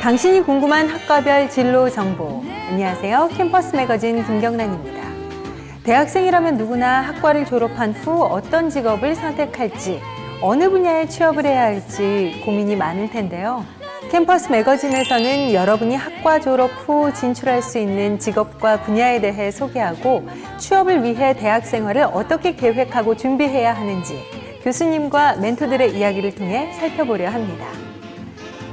당신이 궁금한 학과별 진로 정보. 안녕하세요. 캠퍼스 매거진 김경란입니다. 대학생이라면 누구나 학과를 졸업한 후 어떤 직업을 선택할지, 어느 분야에 취업을 해야 할지 고민이 많을 텐데요. 캠퍼스 매거진에서는 여러분이 학과 졸업 후 진출할 수 있는 직업과 분야에 대해 소개하고 취업을 위해 대학 생활을 어떻게 계획하고 준비해야 하는지 교수님과 멘토들의 이야기를 통해 살펴보려 합니다.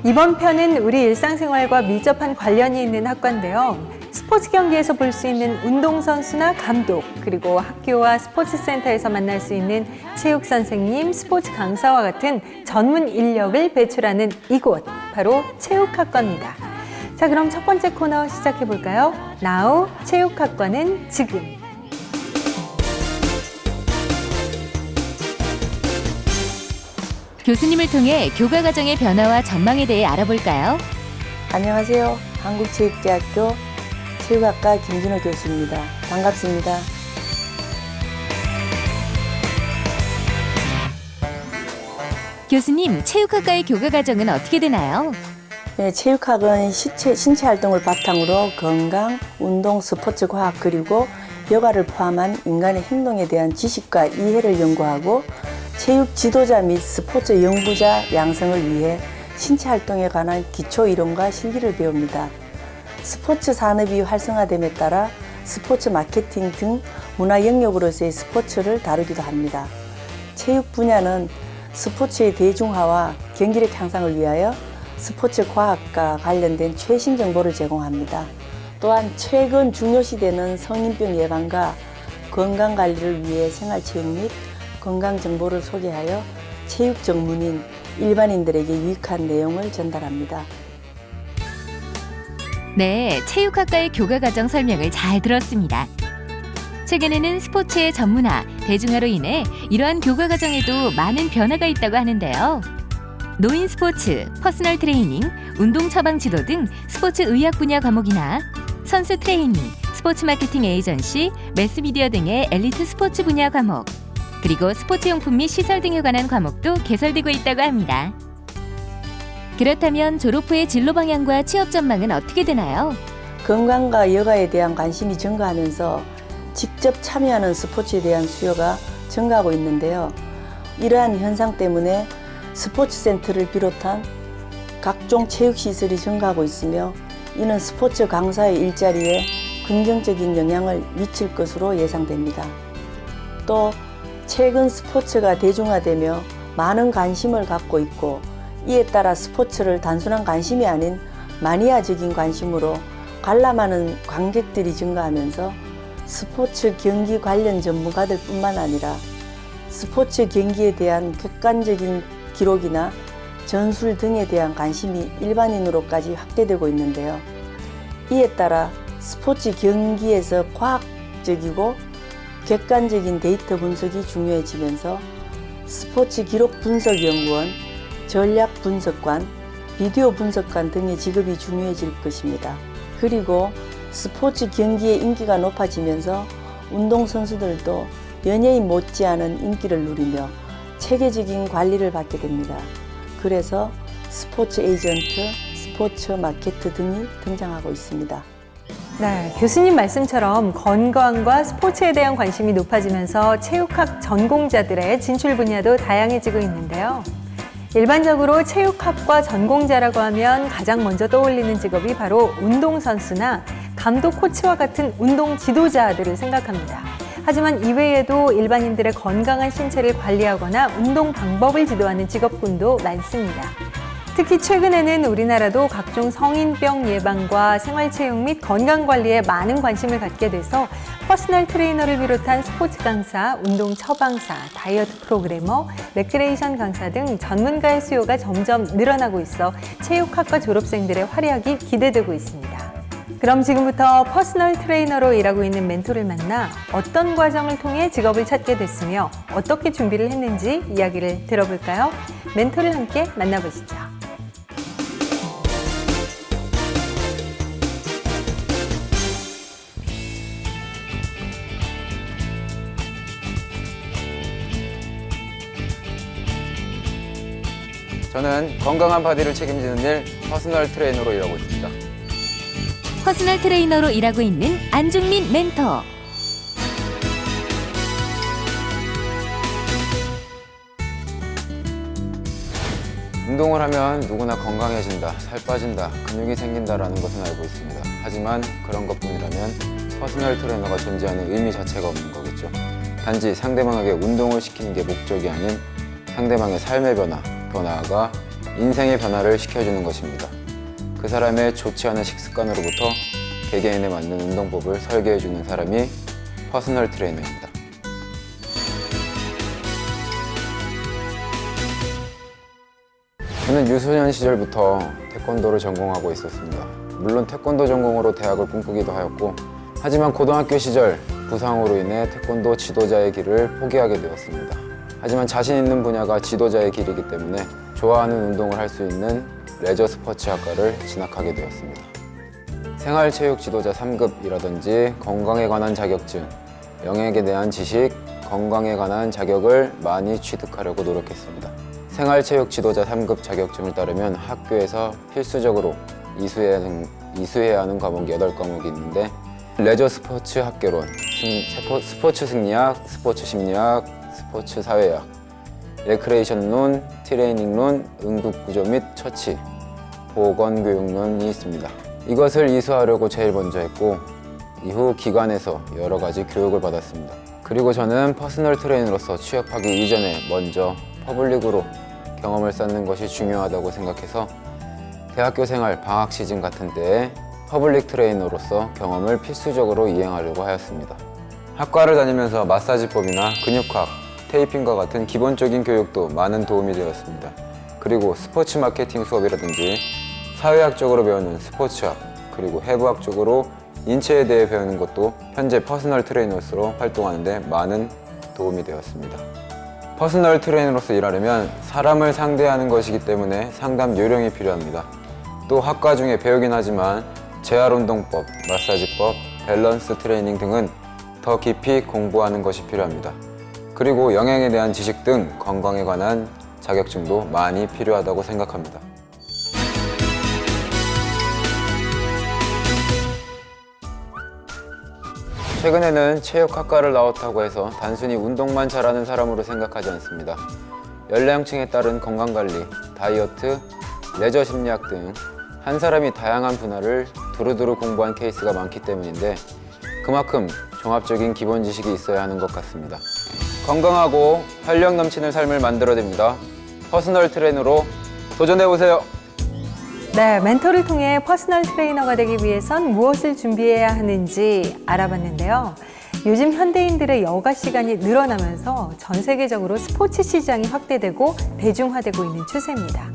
이번 편은 우리 일상생활과 밀접한 관련이 있는 학과인데요. 스포츠 경기에서 볼 수 있는 운동선수나 감독, 그리고 학교와 스포츠센터에서 만날 수 있는 체육 선생님, 스포츠 강사와 같은 전문 인력을 배출하는 이곳, 바로 체육학과입니다. 자, 그럼 첫 번째 코너 시작해 볼까요? Now, 체육학과는 지금. 교수님을 통해 교과 과정의 변화와 전망에 대해 알아볼까요? 안녕하세요. 한국체육대학교 체육학과 김진호 교수입니다. 반갑습니다. 교수님, 체육학과의 교과 과정은 어떻게 되나요? 네, 체육학은 신체 활동을 바탕으로 건강, 운동, 스포츠, 과학 그리고 여가를 포함한 인간의 행동에 대한 지식과 이해를 연구하고 체육 지도자 및 스포츠 연구자 양성을 위해 신체 활동에 관한 기초 이론과 실기를 배웁니다. 스포츠 산업이 활성화됨에 따라 스포츠 마케팅 등 문화 영역으로서의 스포츠를 다루기도 합니다. 체육 분야는 스포츠의 대중화와 경기력 향상을 위하여 스포츠 과학과 관련된 최신 정보를 제공합니다. 또한 최근 중요시되는 성인병 예방과 건강관리를 위해 생활체육 및 건강정보를 소개하여 체육 전문인, 일반인들에게 유익한 내용을 전달합니다. 네, 체육학과의 교과 과정 설명을 잘 들었습니다. 최근에는 스포츠의 전문화, 대중화로 인해 이러한 교과 과정에도 많은 변화가 있다고 하는데요. 노인 스포츠, 퍼스널 트레이닝, 운동 처방 지도 등 스포츠 의학 분야 과목이나 선수 트레이닝, 스포츠 마케팅 에이전시, 매스미디어 등의 엘리트 스포츠 분야 과목, 그리고 스포츠용품 및 시설 등에 관한 과목도 개설되고 있다고 합니다. 그렇다면 졸업 후의 진로 방향과 취업 전망은 어떻게 되나요? 건강과 여가에 대한 관심이 증가하면서 직접 참여하는 스포츠에 대한 수요가 증가하고 있는데요. 이러한 현상 때문에 스포츠 센터를 비롯한 각종 체육시설이 증가하고 있으며 이는 스포츠 강사의 일자리에 긍정적인 영향을 미칠 것으로 예상됩니다. 또 최근 스포츠가 대중화되며 많은 관심을 갖고 있고 이에 따라 스포츠를 단순한 관심이 아닌 마니아적인 관심으로 관람하는 관객들이 증가하면서 스포츠 경기 관련 전문가들 뿐만 아니라 스포츠 경기에 대한 객관적인 기록이나 전술 등에 대한 관심이 일반인으로까지 확대되고 있는데요. 이에 따라 스포츠 경기에서 과학적이고 객관적인 데이터 분석이 중요해지면서 스포츠 기록 분석 연구원, 전략 분석관, 비디오 분석관 등의 직업이 중요해질 것입니다. 그리고 스포츠 경기의 인기가 높아지면서 운동선수들도 연예인 못지않은 인기를 누리며 체계적인 관리를 받게 됩니다. 그래서 스포츠 에이전트, 스포츠 마케트 등이 등장하고 있습니다. 네, 교수님 말씀처럼 건강과 스포츠에 대한 관심이 높아지면서 체육학 전공자들의 진출 분야도 다양해지고 있는데요. 일반적으로 체육학과 전공자라고 하면 가장 먼저 떠올리는 직업이 바로 운동선수나 감독, 코치와 같은 운동 지도자들을 생각합니다. 하지만 이외에도 일반인들의 건강한 신체를 관리하거나 운동 방법을 지도하는 직업군도 많습니다. 특히 최근에는 우리나라도 각종 성인병 예방과 생활체육 및 건강관리에 많은 관심을 갖게 돼서 퍼스널 트레이너를 비롯한 스포츠 강사, 운동 처방사, 다이어트 프로그래머, 레크레이션 강사 등 전문가의 수요가 점점 늘어나고 있어 체육학과 졸업생들의 활약이 기대되고 있습니다. 그럼 지금부터 퍼스널 트레이너로 일하고 있는 멘토를 만나 어떤 과정을 통해 직업을 찾게 됐으며 어떻게 준비를 했는지 이야기를 들어볼까요? 멘토를 함께 만나보시죠. 저는 건강한 바디를 책임지는 일 퍼스널 트레이너로 일하고 있습니다. 퍼스널 트레이너로 일하고 있는 안중민 멘토. 운동을 하면 누구나 건강해진다, 살 빠진다, 근육이 생긴다라는 것은 알고 있습니다. 하지만 그런 것뿐이라면 퍼스널 트레이너가 존재하는 의미 자체가 없는 거겠죠. 단지 상대방에게 운동을 시키는 게 목적이 아닌 상대방의 삶의 변화, 더 나아가 인생의 변화를 시켜주는 것입니다. 그 사람의 좋지 않은 식습관으로부터 개개인에 맞는 운동법을 설계해주는 사람이 퍼스널 트레이너입니다. 저는 유소년 시절부터 태권도를 전공하고 있었습니다. 물론 태권도 전공으로 대학을 꿈꾸기도 하였고, 하지만 고등학교 시절 부상으로 인해 태권도 지도자의 길을 포기하게 되었습니다. 하지만 자신 있는 분야가 지도자의 길이기 때문에 좋아하는 운동을 할 수 있는 레저 스포츠 학과를 진학하게 되었습니다. 생활체육 지도자 3급이라든지 건강에 관한 자격증, 영양에 대한 지식, 건강에 관한 자격을 많이 취득하려고 노력했습니다. 생활체육 지도자 3급 자격증을 따르면 학교에서 필수적으로 이수해야 하는 과목이 8과목이 있는데, 레저 스포츠 학개론, 스포츠 승리학, 스포츠 심리학, 스포츠 사회학, 레크레이션론, 트레이닝론, 응급구조 및 처치, 보건교육론이 있습니다. 이것을 이수하려고 제일 먼저 했고, 이후 기관에서 여러 가지 교육을 받았습니다. 그리고 저는 퍼스널 트레이너로서 취업하기 이전에 먼저 퍼블릭으로 경험을 쌓는 것이 중요하다고 생각해서 대학교 생활 방학 시즌 같은 때에 퍼블릭 트레이너로서 경험을 필수적으로 이행하려고 하였습니다. 학과를 다니면서 마사지법이나 근육학, 테이핑과 같은 기본적인 교육도 많은 도움이 되었습니다. 그리고 스포츠 마케팅 수업이라든지 사회학적으로 배우는 스포츠학, 그리고 해부학적으로 인체에 대해 배우는 것도 현재 퍼스널 트레이너로서 활동하는 데 많은 도움이 되었습니다. 퍼스널 트레이너로서 일하려면 사람을 상대하는 것이기 때문에 상담 요령이 필요합니다. 또 학과 중에 배우긴 하지만 재활운동법, 마사지법, 밸런스 트레이닝 등은 더 깊이 공부하는 것이 필요합니다. 그리고 영양에 대한 지식 등 건강에 관한 자격증도 많이 필요하다고 생각합니다. 최근에는 체육학과를 나왔다고 해서 단순히 운동만 잘하는 사람으로 생각하지 않습니다. 연령층에 따른 건강관리, 다이어트, 레저 심리학 등 한 사람이 다양한 분야를 두루두루 공부한 케이스가 많기 때문인데, 그만큼 종합적인 기본 지식이 있어야 하는 것 같습니다. 건강하고 활력 넘치는 삶을 만들어냅니다. 퍼스널 트레이너로 도전해보세요. 네, 멘토를 통해 퍼스널 트레이너가 되기 위해선 무엇을 준비해야 하는지 알아봤는데요. 요즘 현대인들의 여가 시간이 늘어나면서 전 세계적으로 스포츠 시장이 확대되고 대중화되고 있는 추세입니다.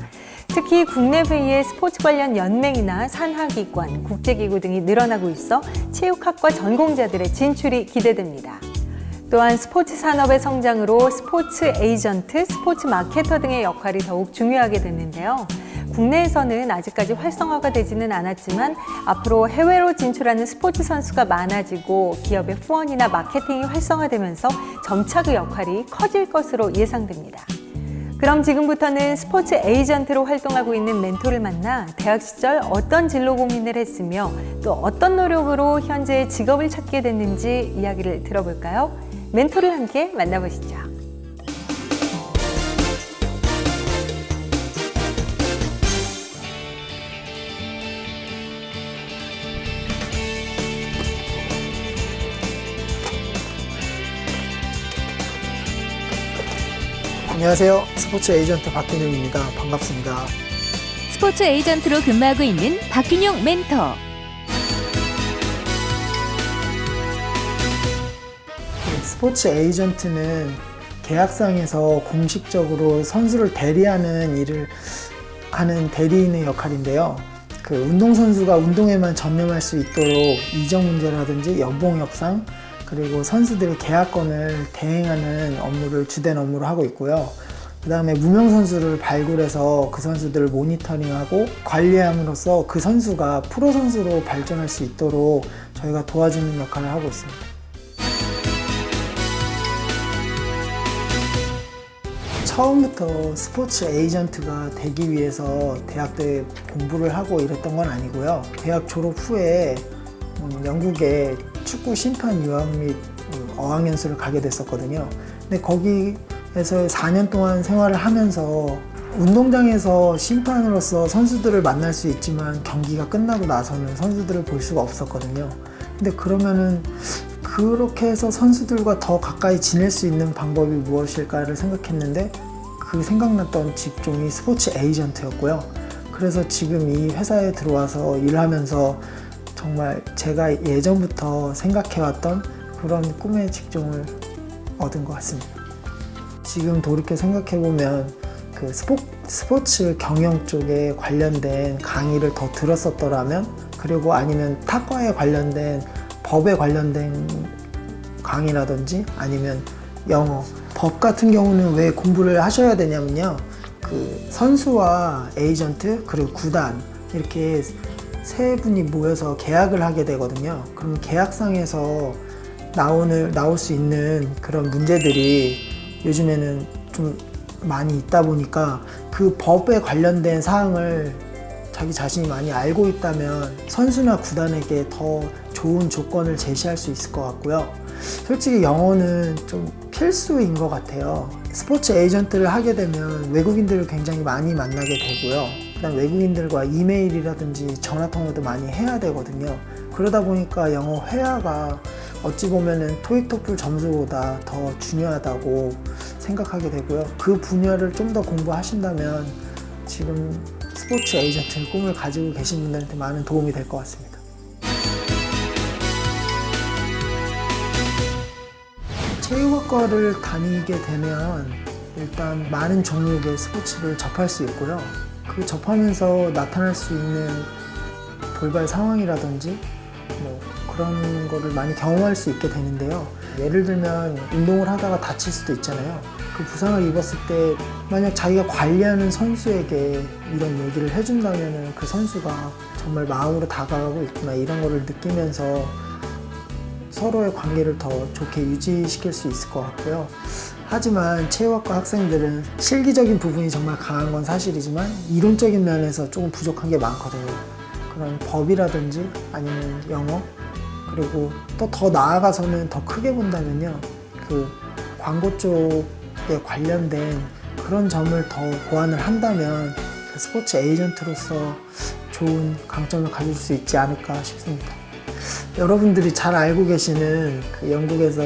특히 국내 회의의 스포츠 관련 연맹이나 산하기관, 국제기구 등이 늘어나고 있어 체육학과 전공자들의 진출이 기대됩니다. 또한 스포츠 산업의 성장으로 스포츠 에이전트, 스포츠 마케터 등의 역할이 더욱 중요하게 됐는데요. 국내에서는 아직까지 활성화가 되지는 않았지만 앞으로 해외로 진출하는 스포츠 선수가 많아지고 기업의 후원이나 마케팅이 활성화되면서 점차 그 역할이 커질 것으로 예상됩니다. 그럼 지금부터는 스포츠 에이전트로 활동하고 있는 멘토를 만나 대학 시절 어떤 진로 고민을 했으며 또 어떤 노력으로 현재 직업을 찾게 됐는지 이야기를 들어볼까요? 멘토를 함께 만나보시죠. 안녕하세요. 스포츠 에이전트 박균용입니다. 반갑습니다. 스포츠 에이전트로 근무하고 있는 박균용 멘토. 스포츠 에이전트는 계약상에서 공식적으로 선수를 대리하는 일을 하는 대리인의 역할인데요. 그 운동선수가 운동에만 전념할 수 있도록 이적 문제라든지 연봉 협상, 그리고 선수들의 계약권을 대행하는 업무를 주된 업무로 하고 있고요. 그 다음에 무명 선수를 발굴해서 그 선수들을 모니터링하고 관리함으로써 그 선수가 프로 선수로 발전할 수 있도록 저희가 도와주는 역할을 하고 있습니다. 처음부터 스포츠 에이전트가 되기 위해서 대학교에 공부를 하고 이랬던 건 아니고요. 대학 졸업 후에 영국에 축구 심판 유학 및 어학연수를 가게 됐었거든요. 근데 거기에서 4년 동안 생활을 하면서 운동장에서 심판으로서 선수들을 만날 수 있지만 경기가 끝나고 나서는 선수들을 볼 수가 없었거든요. 근데 그러면은 그렇게 해서 선수들과 더 가까이 지낼 수 있는 방법이 무엇일까를 생각했는데 그 생각났던 직종이 스포츠 에이전트였고요. 그래서 지금 이 회사에 들어와서 일하면서 정말 제가 예전부터 생각해왔던 그런 꿈의 직종을 얻은 것 같습니다. 지금 돌이켜 생각해보면 그 스포츠 경영 쪽에 관련된 강의를 더 들었었더라면, 그리고 아니면 탁과에 관련된 법에 관련된 강의라든지 아니면 영어, 법 같은 경우는 왜 공부를 하셔야 되냐면요, 그 선수와 에이전트 그리고 구단 이렇게 세 분이 모여서 계약을 하게 되거든요. 그러면 계약상에서 나올 수 있는 그런 문제들이 요즘에는 좀 많이 있다 보니까 그 법에 관련된 사항을 자기 자신이 많이 알고 있다면 선수나 구단에게 더 좋은 조건을 제시할 수 있을 것 같고요. 솔직히 영어는 좀 필수인 것 같아요. 스포츠 에이전트를 하게 되면 외국인들을 굉장히 많이 만나게 되고요. 그다음 외국인들과 이메일이라든지 전화 통화도 많이 해야 되거든요. 그러다 보니까 영어 회화가 어찌 보면은 토익 토플 점수보다 더 중요하다고 생각하게 되고요. 그 분야를 좀 더 공부하신다면 지금 스포츠 에이전트의 꿈을 가지고 계신 분들한테 많은 도움이 될 것 같습니다. 체육학과를 다니게 되면 일단 많은 종류의 스포츠를 접할 수 있고요. 그 접하면서 나타날 수 있는 돌발 상황이라든지 뭐 그런 거를 많이 경험할 수 있게 되는데요. 예를 들면 운동을 하다가 다칠 수도 있잖아요. 그 부상을 입었을 때 만약 자기가 관리하는 선수에게 이런 얘기를 해준다면 그 선수가 정말 마음으로 다가가고 있구나, 이런 거를 느끼면서 서로의 관계를 더 좋게 유지시킬 수 있을 것 같고요. 하지만 체육학과 학생들은 실기적인 부분이 정말 강한 건 사실이지만 이론적인 면에서 조금 부족한 게 많거든요. 그런 법이라든지 아니면 영어, 그리고 또 더 나아가서는 더 크게 본다면요, 그 광고 쪽에 관련된 그런 점을 더 보완을 한다면 그 스포츠 에이전트로서 좋은 강점을 가질 수 있지 않을까 싶습니다. 여러분들이 잘 알고 계시는 그 영국에서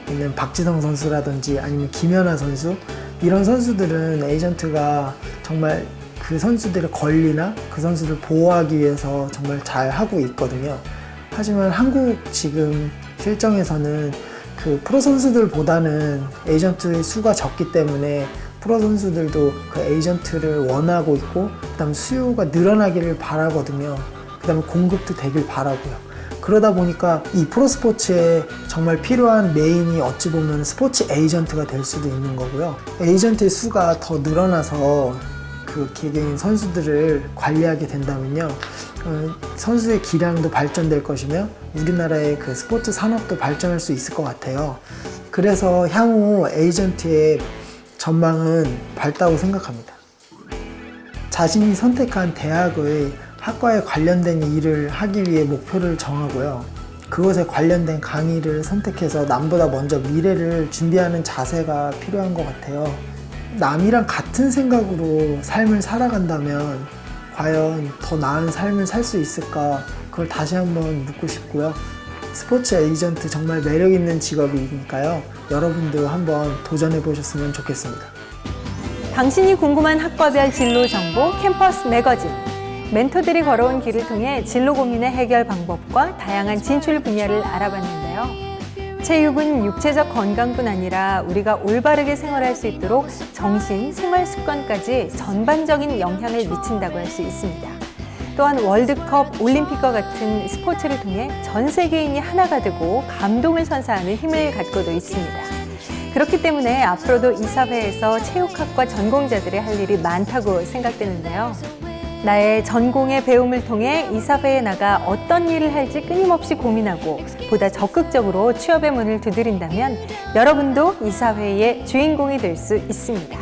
있는 박지성 선수라든지 아니면 김연아 선수, 이런 선수들은 에이전트가 정말 그 선수들의 권리나 그 선수를 보호하기 위해서 정말 잘 하고 있거든요. 하지만 한국 지금 실정에서는 그 프로 선수들보다는 에이전트의 수가 적기 때문에 프로 선수들도 그 에이전트를 원하고 있고, 그다음 수요가 늘어나기를 바라거든요. 그다음에 공급도 되길 바라고요. 그러다 보니까 이 프로스포츠에 정말 필요한 메인이 어찌 보면 스포츠 에이전트가 될 수도 있는 거고요. 에이전트의 수가 더 늘어나서 그 개개인 선수들을 관리하게 된다면요, 선수의 기량도 발전될 것이며 우리나라의 그 스포츠 산업도 발전할 수 있을 것 같아요. 그래서 향후 에이전트의 전망은 밝다고 생각합니다. 자신이 선택한 대학의 학과에 관련된 일을 하기 위해 목표를 정하고요. 그것에 관련된 강의를 선택해서 남보다 먼저 미래를 준비하는 자세가 필요한 것 같아요. 남이랑 같은 생각으로 삶을 살아간다면 과연 더 나은 삶을 살 수 있을까? 그걸 다시 한번 묻고 싶고요. 스포츠 에이전트 정말 매력 있는 직업이니까요. 여러분도 한번 도전해 보셨으면 좋겠습니다. 당신이 궁금한 학과별 진로 정보 캠퍼스 매거진. 멘토들이 걸어온 길을 통해 진로 고민의 해결 방법과 다양한 진출 분야를 알아봤는데요. 체육은 육체적 건강뿐 아니라 우리가 올바르게 생활할 수 있도록 정신, 생활 습관까지 전반적인 영향을 미친다고 할 수 있습니다. 또한 월드컵, 올림픽과 같은 스포츠를 통해 전 세계인이 하나가 되고 감동을 선사하는 힘을 갖고도 있습니다. 그렇기 때문에 앞으로도 이 사회에서 체육학과 전공자들의 할 일이 많다고 생각되는데요. 나의 전공의 배움을 통해 이 사회에 나가 어떤 일을 할지 끊임없이 고민하고 보다 적극적으로 취업의 문을 두드린다면 여러분도 이 사회의 주인공이 될 수 있습니다.